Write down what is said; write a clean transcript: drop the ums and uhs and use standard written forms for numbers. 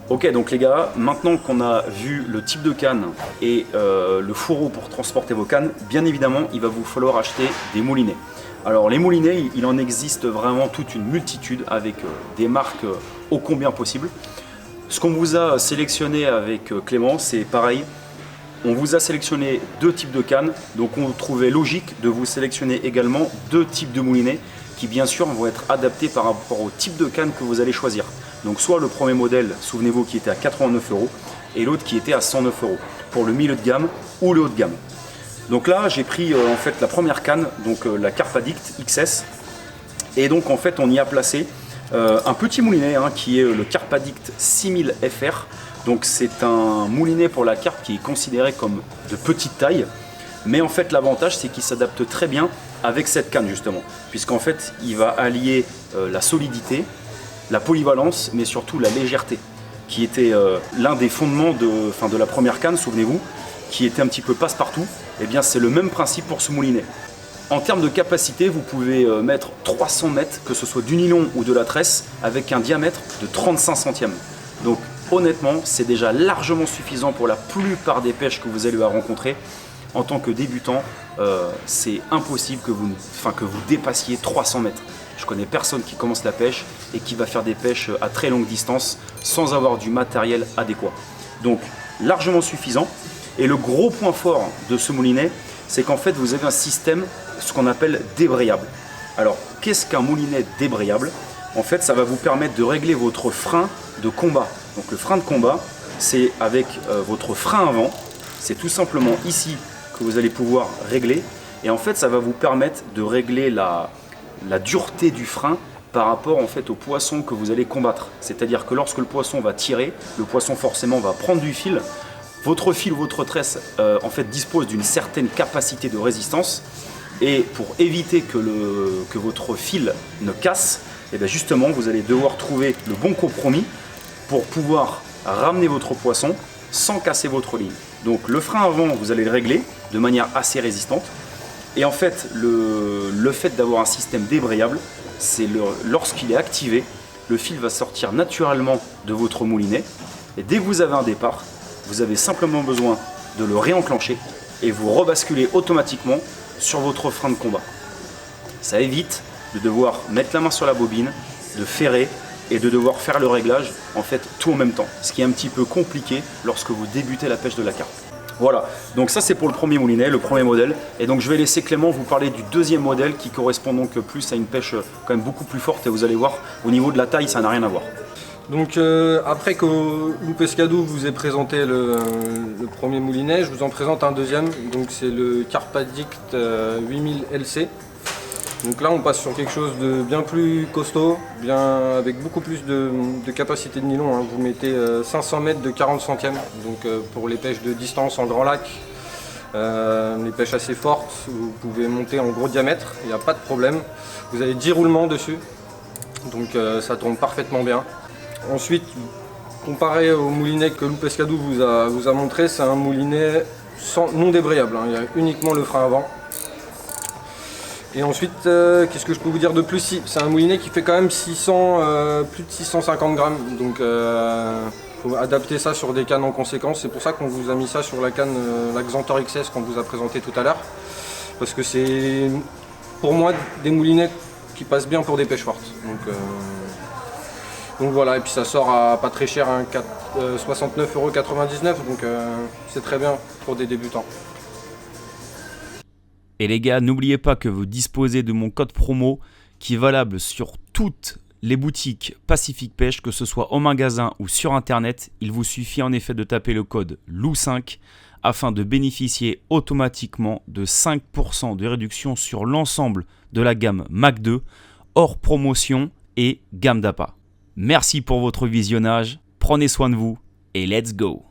Ok, donc les gars, maintenant qu'on a vu le type de canne et le fourreau pour transporter vos cannes, bien évidemment, il va vous falloir acheter des moulinets. Alors les moulinets, il en existe vraiment toute une multitude avec des marques ô combien possibles. Ce qu'on vous a sélectionné avec Clément, c'est pareil. On vous a sélectionné deux types de cannes, donc on trouvait logique de vous sélectionner également deux types de moulinets qui bien sûr vont être adaptés par rapport au type de canne que vous allez choisir. Donc soit le premier modèle, souvenez-vous, qui était à 89 € et l'autre qui était à 109 € pour le milieu de gamme ou le haut de gamme. Donc là j'ai pris en fait la première canne, donc la Carpadicte XS, et donc en fait on y a placé un petit moulinet qui est le Carpadicte 6000 FR. Donc c'est un moulinet pour la carpe qui est considéré comme de petite taille, mais en fait l'avantage c'est qu'il s'adapte très bien avec cette canne justement, puisqu'en fait il va allier la solidité, la polyvalence, mais surtout la légèreté, qui était l'un des fondements de la première canne, souvenez-vous, qui était un petit peu passe-partout. Et bien c'est le même principe pour ce moulinet. En termes de capacité, vous pouvez mettre 300 mètres, que ce soit du nylon ou de la tresse, avec un diamètre de 35 centièmes. Donc honnêtement, c'est déjà largement suffisant pour la plupart des pêches que vous allez rencontrer. En tant que débutant, c'est impossible que vous dépassiez 300 mètres. Je connais personne qui commence la pêche et qui va faire des pêches à très longue distance sans avoir du matériel adéquat. Donc largement suffisant. Et le gros point fort de ce moulinet, c'est qu'en fait vous avez un système, ce qu'on appelle débrayable. Alors qu'est-ce qu'un moulinet débrayable? En fait ça va vous permettre de régler votre frein de combat. Donc le frein de combat, c'est avec votre frein avant, c'est tout simplement ici que vous allez pouvoir régler. Et en fait ça va vous permettre de régler la dureté du frein par rapport en fait au poisson que vous allez combattre. C'est-à-dire que lorsque le poisson va tirer, le poisson forcément va prendre du fil. Votre fil, votre tresse en fait dispose d'une certaine capacité de résistance, et pour éviter que votre fil ne casse, et bien justement vous allez devoir trouver le bon compromis pour pouvoir ramener votre poisson sans casser votre ligne. Donc le frein avant, vous allez le régler de manière assez résistante. Et en fait, le fait d'avoir un système débrayable, c'est lorsqu'il est activé, le fil va sortir naturellement de votre moulinet. Et dès que vous avez un départ, vous avez simplement besoin de le réenclencher et vous rebasculez automatiquement sur votre frein de combat. Ça évite de devoir mettre la main sur la bobine, de ferrer et de devoir faire le réglage en fait tout en même temps. Ce qui est un petit peu compliqué lorsque vous débutez la pêche de la carpe. Voilà, donc ça c'est pour le premier moulinet, le premier modèle. Et donc je vais laisser Clément vous parler du deuxième modèle qui correspond donc plus à une pêche quand même beaucoup plus forte. Et vous allez voir, au niveau de la taille, ça n'a rien à voir. Donc après que Lou Pescado vous ait présenté le premier moulinet, je vous en présente un deuxième. Donc c'est le Carpadicte 8000 LC. Donc là on passe sur quelque chose de bien plus costaud, avec beaucoup plus de capacité de nylon. Vous mettez 500 mètres de 40 centièmes. Donc pour les pêches de distance en grand lac, les pêches assez fortes, vous pouvez monter en gros diamètre, il n'y a pas de problème. Vous avez 10 roulements dessus, donc ça tourne parfaitement bien. Ensuite, comparé au moulinet que Lou Pescado vous a montré, c'est un moulinet non débrayable. Il y a uniquement le frein avant. Et ensuite, qu'est-ce que je peux vous dire de plus? Si, c'est un moulinet qui fait quand même plus de 650 grammes. Donc, faut adapter ça sur des cannes en conséquence. C'est pour ça qu'on vous a mis ça sur la canne, la Xantor XS qu'on vous a présenté tout à l'heure. Parce que c'est, pour moi, des moulinets qui passent bien pour des pêches fortes. Donc voilà, et puis ça sort à pas très cher, 69,99 €, donc c'est très bien pour des débutants. Et les gars, n'oubliez pas que vous disposez de mon code promo qui est valable sur toutes les boutiques Pacific Pêche, que ce soit au magasin ou sur internet. Il vous suffit en effet de taper le code LOU5 afin de bénéficier automatiquement de 5% de réduction sur l'ensemble de la gamme Mac 2, hors promotion et gamme d'appât. Merci pour votre visionnage, prenez soin de vous et let's go!